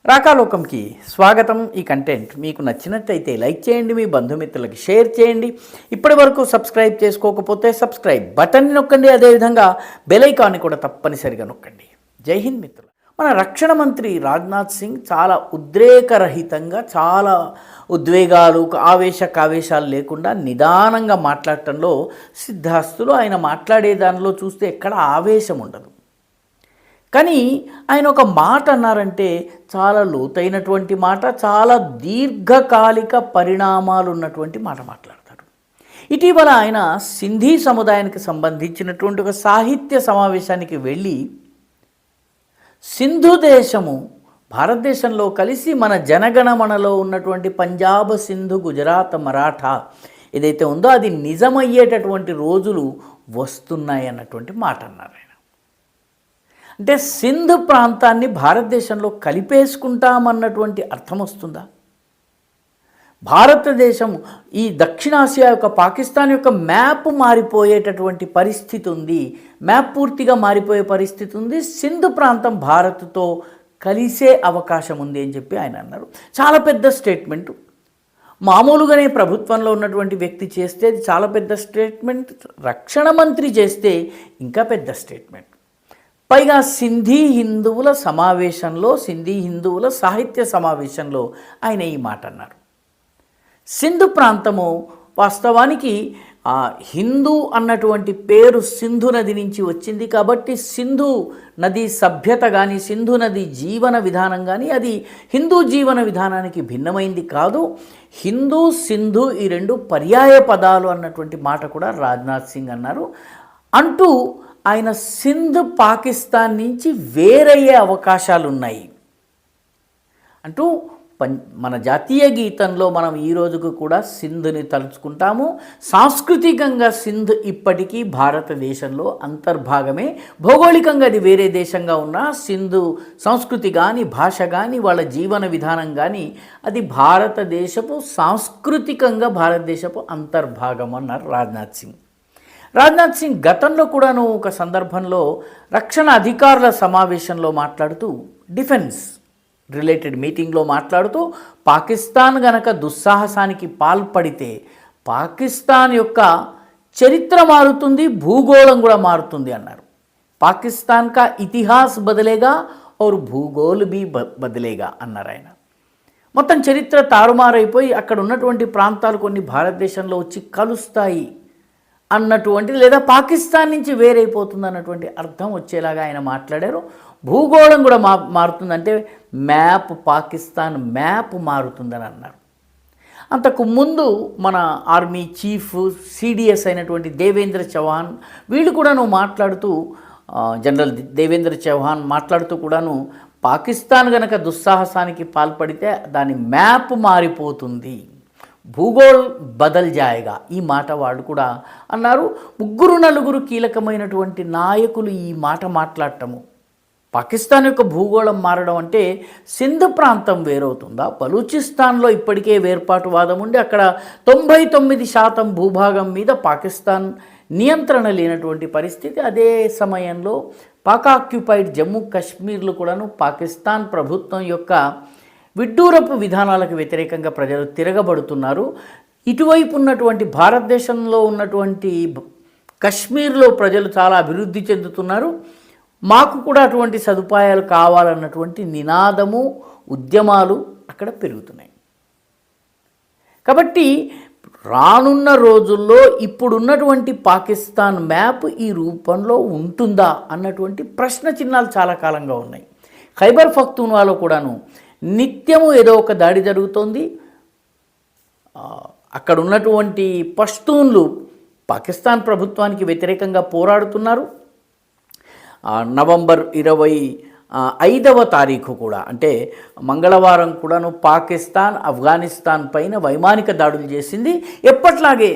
రాకాలోకంకి స్వాగతం. ఈ కంటెంట్ మీకు నచ్చినట్టయితే లైక్ చేయండి, మీ బంధుమిత్రులకి షేర్ చేయండి. ఇప్పటి వరకు సబ్స్క్రైబ్ చేసుకోకపోతే సబ్స్క్రైబ్ బటన్ని నొక్కండి, అదేవిధంగా బెల్ ఐకాన్ని కూడా తప్పనిసరిగా నొక్కండి. జై హింద్ మిత్రులు. మన రక్షణ మంత్రి రాజ్నాథ్ సింగ్ చాలా ఉద్రేకరహితంగా, చాలా ఉద్వేగాలు కావేశాలు లేకుండా నిదానంగా మాట్లాడటంలో సిద్ధాస్తులు. ఆయన మాట్లాడే దానిలో చూస్తే ఎక్కడ ఆవేశం ఉండదు. కానీ ఆయన ఒక మాట అన్నారంటే చాలా లోతైనటువంటి మాట, చాలా దీర్ఘకాలిక పరిణామాలు ఉన్నటువంటి మాట మాట్లాడతాడు. ఇటీవల ఆయన సింధీ సముదాయానికి సంబంధించినటువంటి ఒక సాహిత్య సమావేశానికి వెళ్ళి సింధు దేశము భారతదేశంలో కలిసి మన జనగణమనలో ఉన్నటువంటి పంజాబ్, సింధు, గుజరాత్, మరాఠా ఏదైతే ఉందో అది నిజమయ్యేటటువంటి రోజులు వస్తున్నాయి అన్నటువంటి మాట అన్నారు. అంటే సింధ్ ప్రాంతాన్ని భారతదేశంలో కలిపేసుకుంటామన్నటువంటి అర్థం వస్తుందా? భారతదేశం ఈ దక్షిణాసియా యొక్క పాకిస్తాన్ యొక్క మ్యాప్ మారిపోయేటటువంటి పరిస్థితి ఉంది, మ్యాప్ పూర్తిగా మారిపోయే పరిస్థితి ఉంది. సింధ్ ప్రాంతం భారత్తో కలిసే అవకాశం ఉంది అని చెప్పి ఆయన అన్నారు. చాలా పెద్ద స్టేట్మెంటు. మామూలుగానే ప్రభుత్వంలో ఉన్నటువంటి వ్యక్తి చేస్తే అది చాలా పెద్ద స్టేట్మెంట్, రక్షణ మంత్రి చేస్తే ఇంకా పెద్ద స్టేట్మెంట్. పైగా సింధీ హిందువుల సమావేశంలో, సింధీ హిందువుల సాహిత్య సమావేశంలో ఆయన ఈ మాట అన్నారు. సింధు ప్రాంతము వాస్తవానికి హిందూ అన్నటువంటి పేరు సింధు నది నుంచి వచ్చింది కాబట్టి సింధు నది సభ్యత కానీ, సింధు నది జీవన విధానం కానీ అది హిందూ జీవన విధానానికి భిన్నమైంది కాదు. హిందూ, సింధు ఈ రెండు పర్యాయ పదాలు అన్నటువంటి మాట కూడా రాజ్నాథ్ సింగ్ అన్నారు. అంటూ ఆయన సింధ్ పాకిస్తాన్ నుంచి వేరయ్యే అవకాశాలు ఉన్నాయి అంటూ మన జాతీయ గీతంలో మనం ఈ రోజుకు కూడా సింధుని తలుచుకుంటాము. సాంస్కృతికంగా సింధ్ ఇప్పటికీ భారతదేశంలో అంతర్భాగమే. భౌగోళికంగా అది వేరే దేశంగా ఉన్న సింధు సంస్కృతి కానీ, భాష కానీ, వాళ్ళ జీవన విధానం కానీ అది భారతదేశపు సాంస్కృతికంగా భారతదేశపు అంతర్భాగం అన్నారు రాజ్నాథ్ సింగ్. రాజ్నాథ్ సింగ్ గతంలో కూడాను ఒక సందర్భంలో రక్షణ అధికారుల సమావేశంలో మాట్లాడుతూ, డిఫెన్స్ రిలేటెడ్ మీటింగ్లో మాట్లాడుతూ పాకిస్తాన్ గనక దుస్సాహసానికి పాల్పడితే పాకిస్తాన్ యొక్క చరిత్ర మారుతుంది, భూగోళం కూడా మారుతుంది అన్నారు. పాకిస్తాన్ కా ఇతిహాస్ బదలేగా और భూగోళ్ भी బదలేగా అన్నారు ఆయన. మొత్తం చరిత్ర తారుమారైపోయి అక్కడ ఉన్నటువంటి ప్రాంతాలు కొన్ని భారతదేశంలో వచ్చి కలుస్తాయి అన్నటువంటి, లేదా పాకిస్తాన్ నుంచి వేరైపోతుంది అన్నటువంటి అర్థం వచ్చేలాగా ఆయన మాట్లాడారు. భూగోళం కూడా మారుతుందంటే మ్యాప్, పాకిస్తాన్ మ్యాప్ మారుతుందని అన్నారు. అంతకు ముందు మన ఆర్మీ చీఫ్ సిడిఎస్ అయినటువంటి దేవేంద్ర చౌహాన్ వీళ్ళు కూడాను మాట్లాడుతూ, జనరల్ దేవేంద్ర చౌహాన్ మాట్లాడుతూ కూడాను పాకిస్తాన్ గనక దుస్సాహసానికి పాల్పడితే దాని మ్యాప్ మారిపోతుంది, భూగోళ్ బదల్ జాయేగా, ఈ మాట వాళ్ళు కూడా అన్నారు. ముగ్గురు నలుగురు కీలకమైనటువంటి నాయకులు ఈ మాట మాట్లాడటము, పాకిస్తాన్ యొక్క భూగోళం మారడం అంటే సింధ్ ప్రాంతం వేరవుతుందా? బలూచిస్తాన్లో ఇప్పటికే వేర్పాటువాదం ఉండి అక్కడ 99% భూభాగం మీద పాకిస్తాన్ నియంత్రణ లేనటువంటి పరిస్థితి. అదే సమయంలో పాక్ ఆక్యుపైడ్ జమ్మూ కాశ్మీర్లో కూడాను పాకిస్తాన్ ప్రభుత్వం యొక్క విడ్డూరపు విధానాలకు వ్యతిరేకంగా ప్రజలు తిరగబడుతున్నారు. ఇటువైపు ఉన్నటువంటి భారతదేశంలో ఉన్నటువంటి కశ్మీర్లో ప్రజలు చాలా అభివృద్ధి చెందుతున్నారు, మాకు కూడా అటువంటి సదుపాయాలు కావాలన్నటువంటి నినాదము, ఉద్యమాలు అక్కడ పెరుగుతున్నాయి. కాబట్టి రానున్న రోజుల్లో ఇప్పుడున్నటువంటి పాకిస్తాన్ మ్యాప్ ఈ రూపంలో ఉంటుందా అన్నటువంటి ప్రశ్న చిహ్నాలు చాలా కాలంగా ఉన్నాయి. ఖైబర్ పఖ్తూన్వాలో కూడాను నిత్యము ఏదో ఒక దాడి జరుగుతోంది. అక్కడ ఉన్నటువంటి పష్తూన్లు పాకిస్తాన్ ప్రభుత్వానికి వ్యతిరేకంగా పోరాడుతున్నారు. నవంబర్ 25వ తారీఖు కూడా, అంటే మంగళవారం కూడాను పాకిస్తాన్ ఆఫ్ఘనిస్తాన్ పైన వైమానిక దాడులు చేసింది. ఎప్పట్లాగే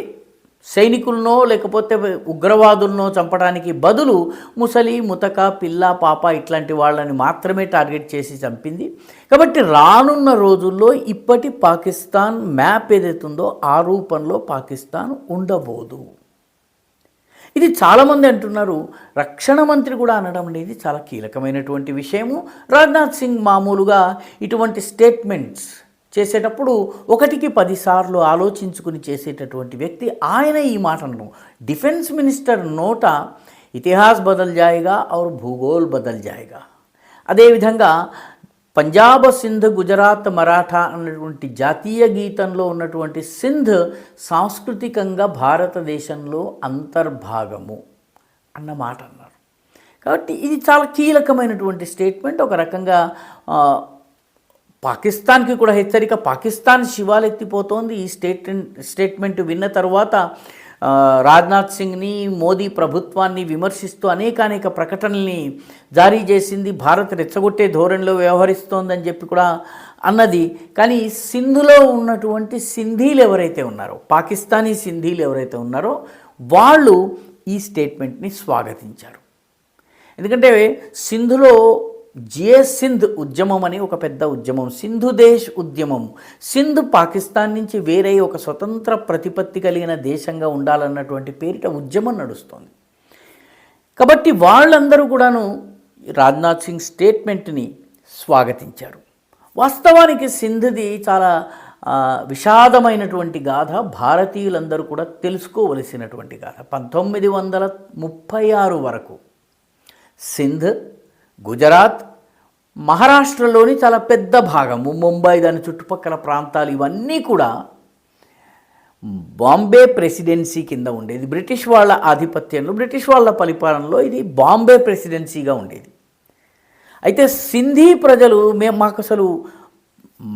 సైనికులనో లేకపోతే ఉగ్రవాదులనో చంపడానికి బదులు ముసలి, ముతక, పిల్ల, పాప ఇట్లాంటి వాళ్ళని మాత్రమే టార్గెట్ చేసి చంపింది. కాబట్టి రానున్న రోజుల్లో ఇప్పటి పాకిస్తాన్ మ్యాప్ ఏదైతుందో ఆ రూపంలో పాకిస్తాన్ ఉండబోదు. ఇది చాలామంది అంటున్నారు. రక్షణ మంత్రి కూడా అనడం అనేది చాలా కీలకమైనటువంటి విషయము. రాజ్నాథ్ సింగ్ మామూలుగా ఇటువంటి స్టేట్మెంట్స్ చేసేటప్పుడు 1కి 10 సార్లు ఆలోచించుకుని చేసేటటువంటి వ్యక్తి. ఆయన ఈ మాటను డిఫెన్స్ మినిస్టర్ నోట ఇతిహాస్ బదల్ జాయేగా ఔర్ భూగోల్ బదల్ జాయేగా, అదేవిధంగా పంజాబ్, సింధ్, గుజరాత్, మరాఠా అన్నటువంటి జాతీయ గీతంలో ఉన్నటువంటి సింధ్ సాంస్కృతికంగా భారతదేశంలో అంతర్భాగము అన్న మాట అన్నారు. కాబట్టి ఇది చాలా కీలకమైనటువంటి స్టేట్మెంట్. ఒక రకంగా పాకిస్తాన్కి కూడా హెచ్చరిక. పాకిస్తాన్ శివాలెత్తిపోతోంది. ఈ స్టేట్మెంట్ విన్న తర్వాత రాజ్నాథ్ సింగ్ని, మోదీ ప్రభుత్వాన్ని విమర్శిస్తూ అనేక ప్రకటనల్ని జారీ చేసింది. భారత్ రెచ్చగొట్టే ధోరణిలో వ్యవహరిస్తోందని చెప్పి కూడా అన్నది. కానీ సింధులో ఉన్నటువంటి సింధీలు ఎవరైతే ఉన్నారో, పాకిస్తానీ సింధీలు ఎవరైతే ఉన్నారో వాళ్ళు ఈ స్టేట్మెంట్ని స్వాగతించారు. ఎందుకంటే సింధులో సింధ్ ఉద్యమం అని ఒక పెద్ద ఉద్యమం, సింధు దేశ్ ఉద్యమం. సింధ్ పాకిస్తాన్ నుంచి వేరే ఒక స్వతంత్ర ప్రతిపత్తి కలిగిన దేశంగా ఉండాలన్నటువంటి పేరిట ఉద్యమం నడుస్తోంది. కాబట్టి వాళ్ళందరూ కూడాను రాజ్నాథ్ సింగ్ స్టేట్మెంట్ని స్వాగతించారు. వాస్తవానికి సింధ్ది చాలా విషాదమైనటువంటి గాథ, భారతీయులందరూ కూడా తెలుసుకోవలసినటువంటి గాథ. 1936 వరకు సింధ్, గుజరాత్, మహారాష్ట్రలోని చాలా పెద్ద భాగము, ముంబై దాని చుట్టుపక్కల ప్రాంతాలు ఇవన్నీ కూడా బాంబే ప్రెసిడెన్సీ కింద ఉండేది. బ్రిటిష్ వాళ్ళ ఆధిపత్యంలో, బ్రిటిష్ వాళ్ళ పరిపాలనలో ఇది బాంబే ప్రెసిడెన్సీగా ఉండేది. అయితే సింధీ ప్రజలు మాకు అసలు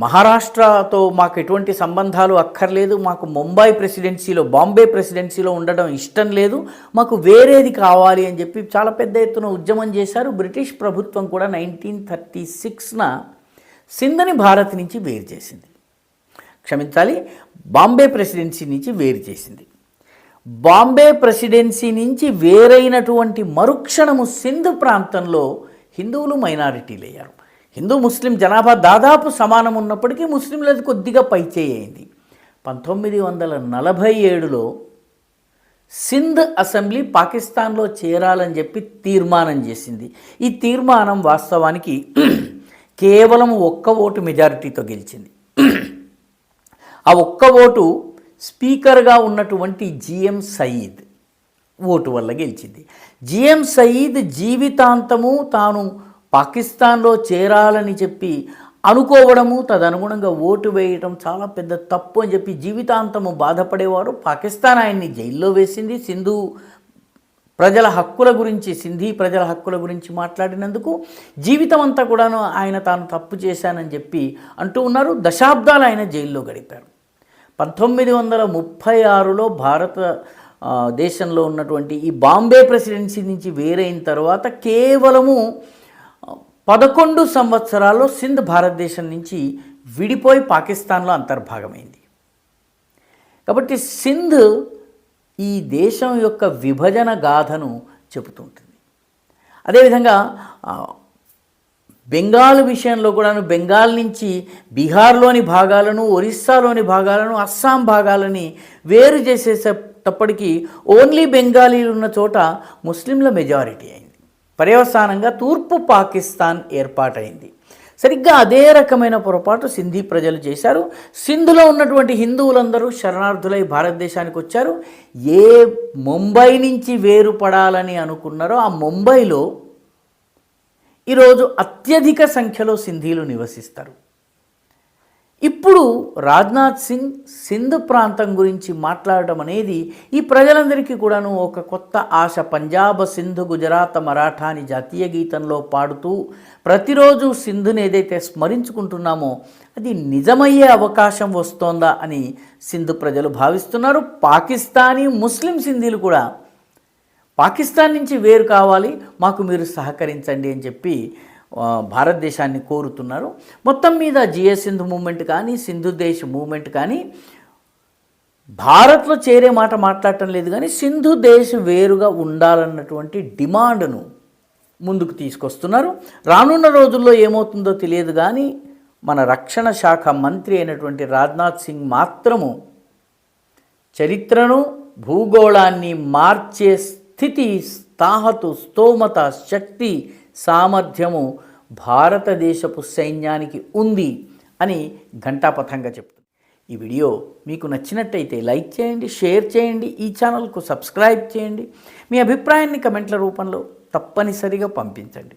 మహారాష్ట్రతో మాకు ఎటువంటి సంబంధాలు అక్కర్లేదు, మాకు ముంబై ప్రెసిడెన్సీలో, బాంబే ప్రెసిడెన్సీలో ఉండడం ఇష్టం లేదు, మాకు వేరేది కావాలి అని చెప్పి చాలా పెద్ద ఎత్తున ఉద్యమం చేశారు. బ్రిటిష్ ప్రభుత్వం కూడా 1936న సింధ్ని భారత్ నుంచి వేరు చేసింది. క్షమించాలి, బాంబే ప్రెసిడెన్సీ నుంచి వేరు చేసింది. బాంబే ప్రెసిడెన్సీ నుంచి వేరైనటువంటి మరుక్షణము సింధ్ ప్రాంతంలో హిందువులు మైనారిటీలు అయ్యారు. హిందూ ముస్లిం జనాభా దాదాపు సమానం ఉన్నప్పటికీ ముస్లింలది కొద్దిగా పైచేయి అయింది. 1947లో సింధ్ అసెంబ్లీ పాకిస్తాన్లో చేరాలని చెప్పి తీర్మానం చేసింది. ఈ తీర్మానం వాస్తవానికి కేవలం 1 ఓటు మెజారిటీతో గెలిచింది. ఆ 1 ఓటు స్పీకర్గా ఉన్నటువంటి జిఎం సయీద్ ఓటు వల్ల గెలిచింది. జిఎం సయీద్ జీవితాంతము తాను పాకిస్తాన్లో చేరాలని చెప్పి అనుకోవడము, తదనుగుణంగా ఓటు వేయటం చాలా పెద్ద తప్పు అని చెప్పి జీవితాంతము బాధపడేవారు. పాకిస్తాన్ ఆయన్ని జైల్లో వేసింది. సింధీ ప్రజల హక్కుల గురించి మాట్లాడినందుకు జీవితం అంతా కూడాను ఆయన తాను తప్పు చేశానని చెప్పి అంటూ ఉన్నారు. దశాబ్దాలు ఆయన జైల్లో గడిపారు. 1936లో భారత దేశంలో ఉన్నటువంటి ఈ బాంబే ప్రెసిడెన్సీ నుంచి వేరైన తర్వాత కేవలము 11 సంవత్సరాల్లో సింధ్ భారతదేశం నుంచి విడిపోయి పాకిస్తాన్లో అంతర్భాగమైంది. కాబట్టి సింధ్ ఈ దేశం యొక్క విభజన గాథను చెబుతుంటుంది. అదేవిధంగా బెంగాల్ విషయంలో కూడాను బెంగాల్ నుంచి బీహార్లోని భాగాలను, ఒరిస్సాలోని భాగాలను, అస్సాం భాగాలని వేరు చేసేటప్పటికీ ఓన్లీ బెంగాలీలు ఉన్న చోట ముస్లింల మెజారిటీ అయింది. పర్యవసానంగా తూర్పు పాకిస్తాన్ ఏర్పాటైంది. సరిగ్గా అదే రకమైన పొరపాటు సింధీ ప్రజలు చేశారు. సింధులో ఉన్నటువంటి హిందువులందరూ శరణార్థులై భారతదేశానికి వచ్చారు. ఏ ముంబై నుంచి వేరుపడాలని అనుకున్నారో ఆ ముంబైలో ఈరోజు అత్యధిక సంఖ్యలో సింధీలు నివసిస్తారు. ఇప్పుడు రాజ్నాథ్ సింగ్ సింధ్ ప్రాంతం గురించి మాట్లాడడం అనేది ఈ ప్రజలందరికీ కూడాను ఒక కొత్త ఆశ. పంజాబ్, సింధ్, గుజరాత్, మరాఠా అని జాతీయ గీతంలో పాడుతూ ప్రతిరోజు సింధుని ఏదైతే స్మరించుకుంటున్నామో అది నిజమయ్యే అవకాశం వస్తోందా అని సింధ్ ప్రజలు భావిస్తున్నారు. పాకిస్తానీ ముస్లిం సింధీలు కూడా పాకిస్తాన్ నుంచి వేరు కావాలి, మాకు మీరు సహకరించండి అని చెప్పి భారతదేశాన్ని కోరుతున్నారు. మొత్తం మీద జిఎస్-సింధ్ మూమెంట్ కానీ, సింధు దేశ్ మూమెంట్ కానీ భారత్లో చేరే మాట మాట్లాడటం లేదు. కానీ సింధు దేశ్ వేరుగా ఉండాలన్నటువంటి డిమాండ్ను ముందుకు తీసుకొస్తున్నారు. రానున్న రోజుల్లో ఏమవుతుందో తెలియదు. కానీ మన రక్షణ శాఖ మంత్రి అయినటువంటి రాజ్నాథ్ సింగ్ మాత్రము చరిత్రను, భూగోళాన్ని మార్చే స్థితి, తాహతు, స్తోమత, శక్తి, సామర్థ్యము భారతదేశపు సైన్యానికి ఉంది అని ఘంటాపథంగా చెప్తుంది. ఈ వీడియో మీకు నచ్చినట్టయితే లైక్ చేయండి, షేర్ చేయండి, ఈ ఛానల్కు సబ్స్క్రైబ్ చేయండి. మీ అభిప్రాయాన్ని కమెంట్ల రూపంలో తప్పనిసరిగా పంపించండి.